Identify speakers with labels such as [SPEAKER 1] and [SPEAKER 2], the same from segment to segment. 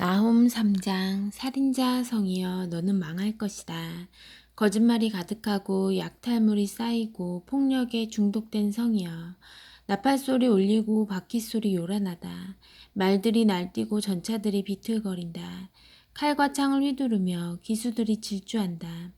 [SPEAKER 1] 나홈 3장 살인자 성이여 너는 망할 것이다. 거짓말이 가득하고 약탈물이 쌓이고 폭력에 중독된 성이여 나팔소리 울리고 바퀴소리 요란하다. 말들이 날뛰고 전차들이 비틀거린다. 칼과 창을 휘두르며 기수들이 질주한다.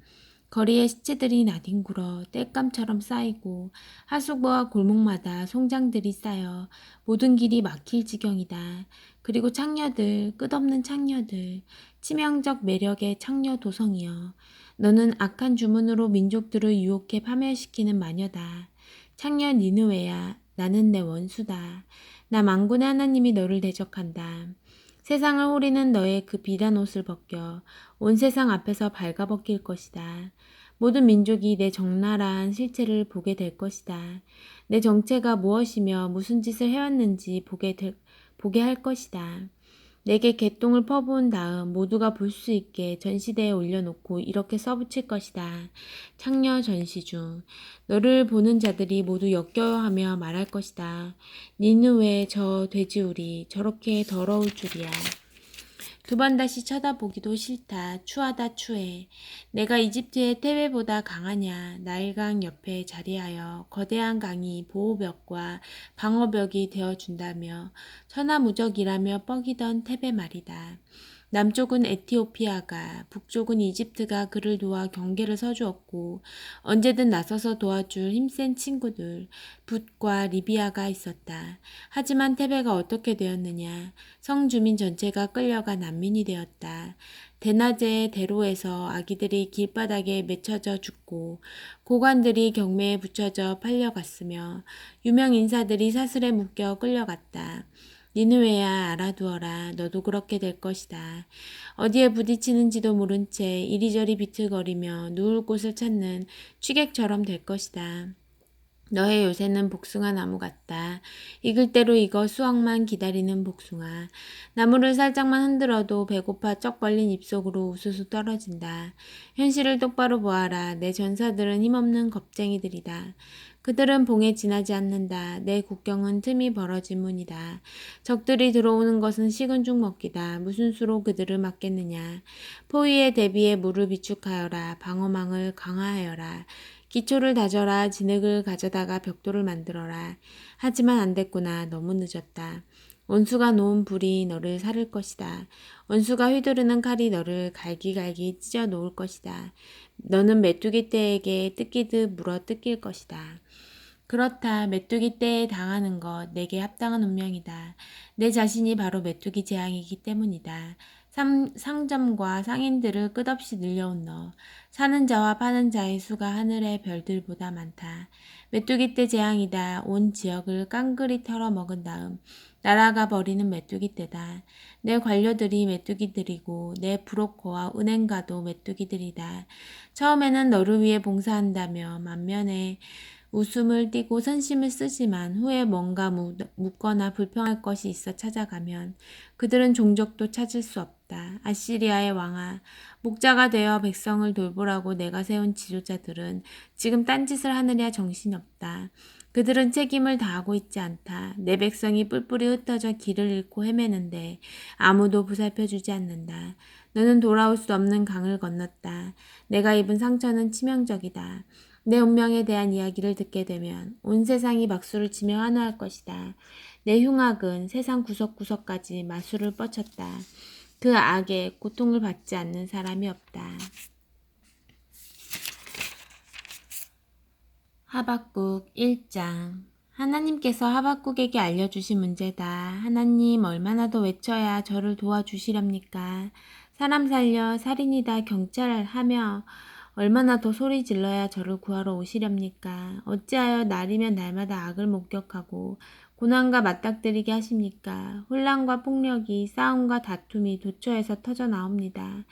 [SPEAKER 1] 거리에 시체들이 나뒹굴어 땔감처럼 쌓이고 하수구와 골목마다 송장들이 쌓여 모든 길이 막힐 지경이다. 그리고 창녀들, 끝없는 창녀들, 치명적 매력의 창녀 도성이여. 너는 악한 주문으로 민족들을 유혹해 파멸시키는 마녀다. 창녀 니느웨야, 나는 내 원수다. 나 만군의 하나님이 너를 대적한다. 세상을 후리는 너의 그 비단 옷을 벗겨 온 세상 앞에서 발가벗길 것이다. 모든 민족이 내 적나라한 실체를 보게 될 것이다. 내 정체가 무엇이며 무슨 짓을 해왔는지 보게 할 것이다. 내게 개똥을 퍼부은 다음 모두가 볼 수 있게 전시대에 올려놓고 이렇게 써붙일 것이다. 창녀 전시 중 너를 보는 자들이 모두 역겨워하며 말할 것이다. 니느웨 저 돼지우리 저렇게 더러울 줄이야. 두 번 다시 쳐다보기도 싫다. 추하다 추해. 내가 이집트의 테베보다 강하냐. 나일강 옆에 자리하여 거대한 강이 보호벽과 방어벽이 되어준다며 천하무적이라며 뻐기던 테베 말이다. 남쪽은 에티오피아가, 북쪽은 이집트가 그를 도와 경계를 서주었고 언제든 나서서 도와줄 힘센 친구들, 붓과 리비아가 있었다. 하지만 테베가 어떻게 되었느냐. 성 주민 전체가 끌려가 난민이 되었다. 대낮에 대로에서 아기들이 길바닥에 맺혀져 죽고 고관들이 경매에 붙여져 팔려갔으며 유명 인사들이 사슬에 묶여 끌려갔다. 니느웨야 알아두어라. 너도 그렇게 될 것이다. 어디에 부딪히는지도 모른 채 이리저리 비틀거리며 누울 곳을 찾는 취객처럼 될 것이다. 너의 요새는 복숭아 나무 같다. 익을 대로 익어 수확만 기다리는 복숭아. 나무를 살짝만 흔들어도 배고파 쩍 벌린 입속으로 우수수 떨어진다. 현실을 똑바로 보아라. 내 전사들은 힘없는 겁쟁이들이다. 그들은 봉에 지나지 않는다. 내 국경은 틈이 벌어진 문이다. 적들이 들어오는 것은 식은 죽 먹기다. 무슨 수로 그들을 막겠느냐. 포위에 대비해 물을 비축하여라. 방어망을 강화하여라. 기초를 다져라. 진흙을 가져다가 벽돌을 만들어라. 하지만 안 됐구나. 너무 늦었다. 원수가 놓은 불이 너를 사를 것이다. 원수가 휘두르는 칼이 너를 갈기갈기 찢어 놓을 것이다. 너는 메뚜기 떼에게 뜯기듯 물어 뜯길 것이다. 그렇다. 메뚜기 떼에 당하는 것 내게 합당한 운명이다. 내 자신이 바로 메뚜기 재앙이기 때문이다. 상점과 상인들을 끝없이 늘려온 너. 사는 자와 파는 자의 수가 하늘의 별들보다 많다. 메뚜기 떼 재앙이다. 온 지역을 깡그리 털어먹은 다음 날아가 버리는 메뚜기 떼다. 내 관료들이 메뚜기들이고 내 브로커와 은행가도 메뚜기들이다. 처음에는 너를 위해 봉사한다며 만면에 웃음을 띠고 선심을 쓰지만 후에 뭔가 묻거나 불평할 것이 있어 찾아가면 그들은 종족도 찾을 수 없다. 아시리아의 왕아, 목자가 되어 백성을 돌보라고 내가 세운 지도자들은 지금 딴짓을 하느냐 정신이 없다. 그들은 책임을 다하고 있지 않다. 내 백성이 뿔뿔이 흩어져 길을 잃고 헤매는데 아무도 보살펴주지 않는다. 너는 돌아올 수 없는 강을 건넜다. 내가 입은 상처는 치명적이다. 내 운명에 대한 이야기를 듣게 되면 온 세상이 박수를 치며 환호할 것이다. 내 흉악은 세상 구석구석까지 마술을 뻗쳤다. 그 악에 고통을 받지 않는 사람이 없다. 하박국 1장. 하나님께서 하박국에게 알려주신 문제다. 하나님, 얼마나 더 외쳐야 저를 도와주시렵니까? 사람 살려 살인이다 경찰하며 얼마나 더 소리 질러야 저를 구하러 오시렵니까? 어찌하여 날이면 날마다 악을 목격하고 고난과 맞닥뜨리게 하십니까? 혼란과 폭력이 싸움과 다툼이 도처에서 터져 나옵니다.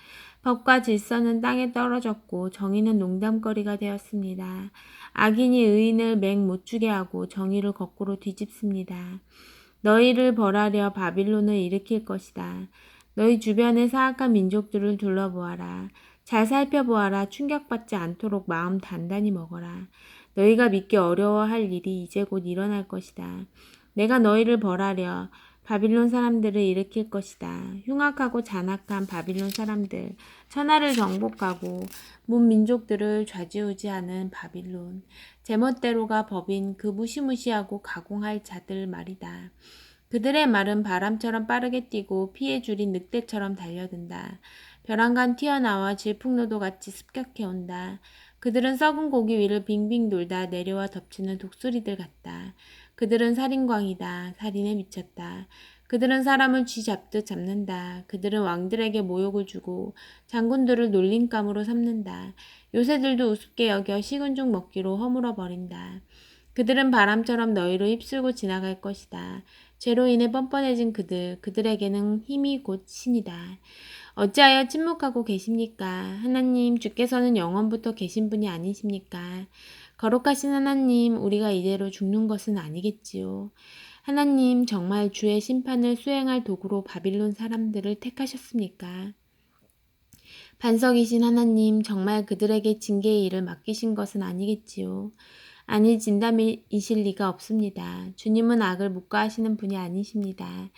[SPEAKER 1] 법과 질서는 땅에 떨어졌고 정의는 농담거리가 되었습니다. 악인이 의인을 맹 못 주게 하고 정의를 거꾸로 뒤집습니다. 너희를 벌하려 바빌론을 일으킬 것이다. 너희 주변의 사악한 민족들을 둘러보아라. 잘 살펴보아라. 충격받지 않도록 마음 단단히 먹어라. 너희가 믿기 어려워할 일이 이제 곧 일어날 것이다. 내가 너희를 벌하려 바빌론 사람들을 일으킬 것이다. 흉악하고 잔악한 바빌론 사람들, 천하를 정복하고 문 민족들을 좌지우지하는 바빌론, 제멋대로가 법인 그 무시무시하고 가공할 자들 말이다. 그들의 말은 바람처럼 빠르게 뛰고 피에 줄인 늑대처럼 달려든다. 벼랑간 튀어나와 질풍노도같이 습격해온다. 그들은 썩은 고기 위를 빙빙 돌다 내려와 덮치는 독수리들 같다. 그들은 살인광이다. 살인에 미쳤다. 그들은 사람을 쥐잡듯 잡는다. 그들은 왕들에게 모욕을 주고 장군들을 놀림감으로 삼는다. 요새들도 우습게 여겨 식은 죽 먹기로 허물어 버린다. 그들은 바람처럼 너희로 휩쓸고 지나갈 것이다. 죄로 인해 뻔뻔해진 그들에게는 힘이 곧 신이다. 어찌하여 침묵하고 계십니까? 하나님, 주께서는 영원부터 계신 분이 아니십니까? 거룩하신 하나님, 우리가 이대로 죽는 것은 아니겠지요. 하나님, 정말 주의 심판을 수행할 도구로 바빌론 사람들을 택하셨습니까? 반석이신 하나님, 정말 그들에게 징계의 일을 맡기신 것은 아니겠지요. 아니진담이실 리가 없습니다. 주님은 악을 묵과하시는 분이 아니십니다.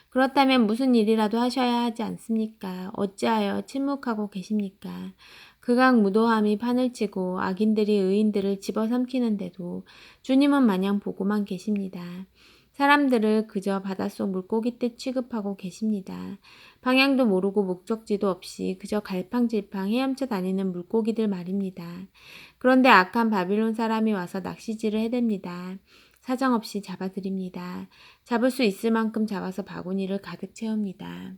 [SPEAKER 1] 그렇다면 무슨 일이라도 하셔야 하지 않습니까? 어찌하여 침묵하고 계십니까? 극악무도함이 판을 치고 악인들이 의인들을 집어삼키는데도 주님은 마냥 보고만 계십니다. 사람들을 그저 바닷속 물고기떼 취급하고 계십니다. 방향도 모르고 목적지도 없이 그저 갈팡질팡 헤엄쳐 다니는 물고기들 말입니다. 그런데 악한 바빌론 사람이 와서 낚시질을 해댑니다. 사정없이 잡아들입니다. 잡을 수 있을 만큼 잡아서 바구니를 가득 채웁니다.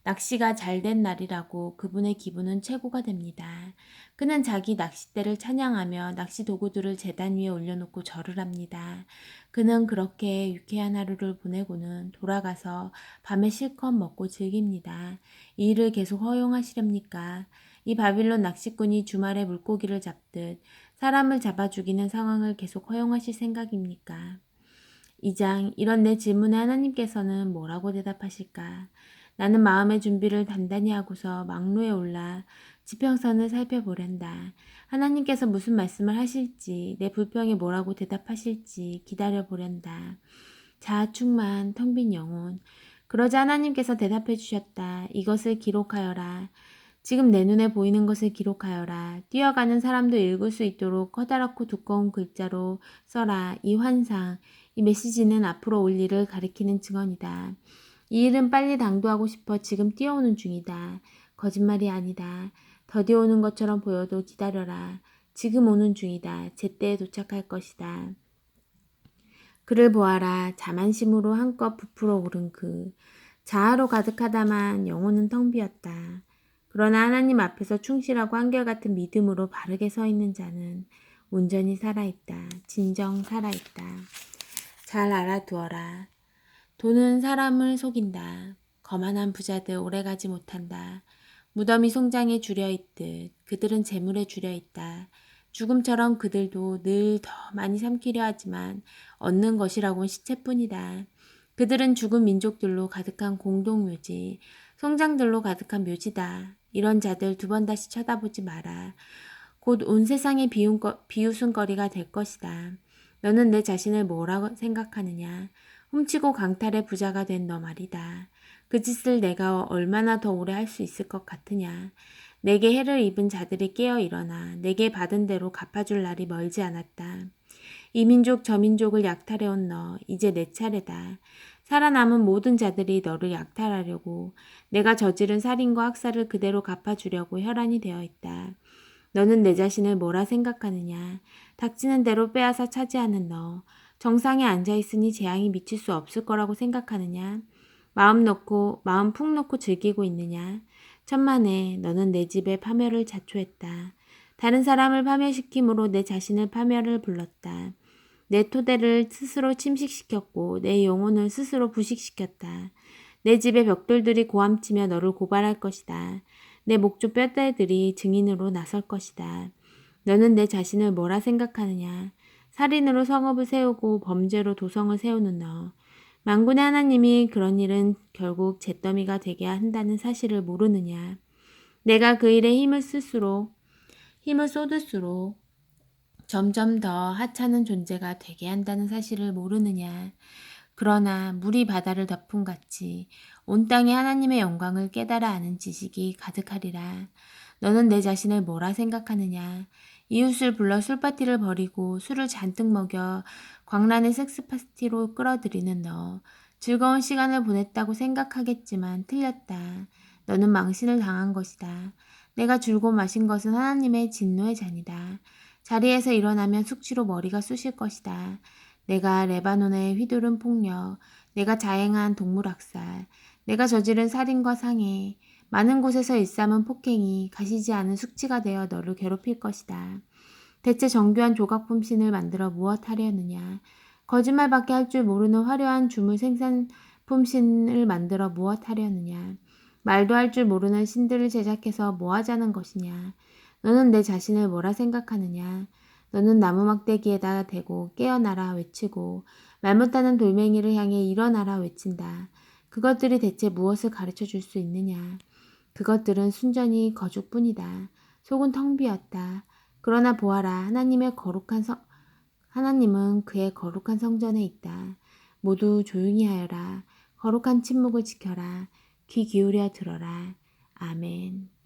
[SPEAKER 1] 낚시가 잘 된 날이라고 그분의 기분은 최고가 됩니다. 그는 자기 낚싯대를 찬양하며 낚시 도구들을 제단 위에 올려놓고 절을 합니다. 그는 그렇게 유쾌한 하루를 보내고는 돌아가서 밤에 실컷 먹고 즐깁니다. 이 일을 계속 허용하시렵니까? 이 바빌론 낚시꾼이 주말에 물고기를 잡듯 사람을 잡아 죽이는 상황을 계속 허용하실 생각입니까? 2장, 이런 내 질문에 하나님께서는 뭐라고 대답하실까? 나는 마음의 준비를 단단히 하고서 망루에 올라 지평선을 살펴보련다. 하나님께서 무슨 말씀을 하실지, 내 불평에 뭐라고 대답하실지 기다려보련다. 자아충만 텅 빈 영혼. 그러자 하나님께서 대답해 주셨다. 이것을 기록하여라. 지금 내 눈에 보이는 것을 기록하여라. 뛰어가는 사람도 읽을 수 있도록 커다랗고 두꺼운 글자로 써라. 이 환상, 이 메시지는 앞으로 올 일을 가리키는 증언이다. 이 일은 빨리 당도하고 싶어 지금 뛰어오는 중이다. 거짓말이 아니다. 더디 오는 것처럼 보여도 기다려라. 지금 오는 중이다. 제때에 도착할 것이다. 그를 보아라. 자만심으로 한껏 부풀어 오른 자아로 가득하다만 영혼은 텅 비었다. 그러나 하나님 앞에서 충실하고 한결같은 믿음으로 바르게 서 있는 자는 온전히 살아있다. 진정 살아있다. 잘 알아두어라. 돈은 사람을 속인다. 거만한 부자들 오래가지 못한다. 무덤이 송장에 줄여있듯 그들은 재물에 줄여있다. 죽음처럼 그들도 늘 더 많이 삼키려 하지만 얻는 것이라곤 시체뿐이다. 그들은 죽은 민족들로 가득한 공동묘지, 송장들로 가득한 묘지다. 이런 자들 두 번 다시 쳐다보지 마라. 곧 온 세상의 비웃음거리가 될 것이다. 너는 내 자신을 뭐라고 생각하느냐? 훔치고 강탈의 부자가 된 너 말이다. 그 짓을 내가 얼마나 더 오래 할 수 있을 것 같으냐. 내게 해를 입은 자들이 깨어 일어나 내게 받은 대로 갚아줄 날이 멀지 않았다. 이 민족 저 민족을 약탈해온 너, 이제 내 차례다. 살아남은 모든 자들이 너를 약탈하려고 내가 저지른 살인과 학살을 그대로 갚아주려고 혈안이 되어 있다. 너는 내 자신을 뭐라 생각하느냐. 닥치는 대로 빼앗아 차지하는 너. 정상에 앉아있으니 재앙이 미칠 수 없을 거라고 생각하느냐. 마음 푹 놓고 즐기고 있느냐. 천만에 너는 내 집에 파멸을 자초했다. 다른 사람을 파멸시킴으로 내 자신을 파멸을 불렀다. 내 토대를 스스로 침식시켰고 내 영혼을 스스로 부식시켰다. 내 집의 벽돌들이 고함치며 너를 고발할 것이다. 내 목조 뼈대들이 증인으로 나설 것이다. 너는 내 자신을 뭐라 생각하느냐. 살인으로 성읍을 세우고 범죄로 도성을 세우는 너. 만군의 하나님이 그런 일은 결국 잿더미가 되게 한다는 사실을 모르느냐. 내가 그 일에 힘을 쏟을수록 점점 더 하찮은 존재가 되게 한다는 사실을 모르느냐. 그러나 물이 바다를 덮음같이 온 땅에 하나님의 영광을 깨달아 아는 지식이 가득하리라. 너는 내 자신을 뭐라 생각하느냐? 이웃을 불러 술파티를 벌이고 술을 잔뜩 먹여 광란의 섹스파티로 끌어들이는 너. 즐거운 시간을 보냈다고 생각하겠지만 틀렸다. 너는 망신을 당한 것이다. 내가 줄고 마신 것은 하나님의 진노의 잔이다. 자리에서 일어나면 숙취로 머리가 쑤실 것이다. 내가 레바논에 휘두른 폭력, 내가 자행한 동물학살, 내가 저지른 살인과 상해, 많은 곳에서 일삼은 폭행이 가시지 않은 숙취가 되어 너를 괴롭힐 것이다. 대체 정교한 조각품신을 만들어 무엇하려느냐? 거짓말밖에 할 줄 모르는 화려한 주물 생산품신을 만들어 무엇하려느냐? 말도 할 줄 모르는 신들을 제작해서 뭐하자는 것이냐? 너는 내 자신을 뭐라 생각하느냐? 너는 나무 막대기에다 대고 깨어나라 외치고 말 못하는 돌멩이를 향해 일어나라 외친다. 그것들이 대체 무엇을 가르쳐 줄 수 있느냐? 그것들은 순전히 거죽뿐이다. 속은 텅 비었다. 그러나 보아라, 하나님은 그의 거룩한 성전에 있다. 모두 조용히 하여라. 거룩한 침묵을 지켜라. 귀 기울여 들어라. 아멘.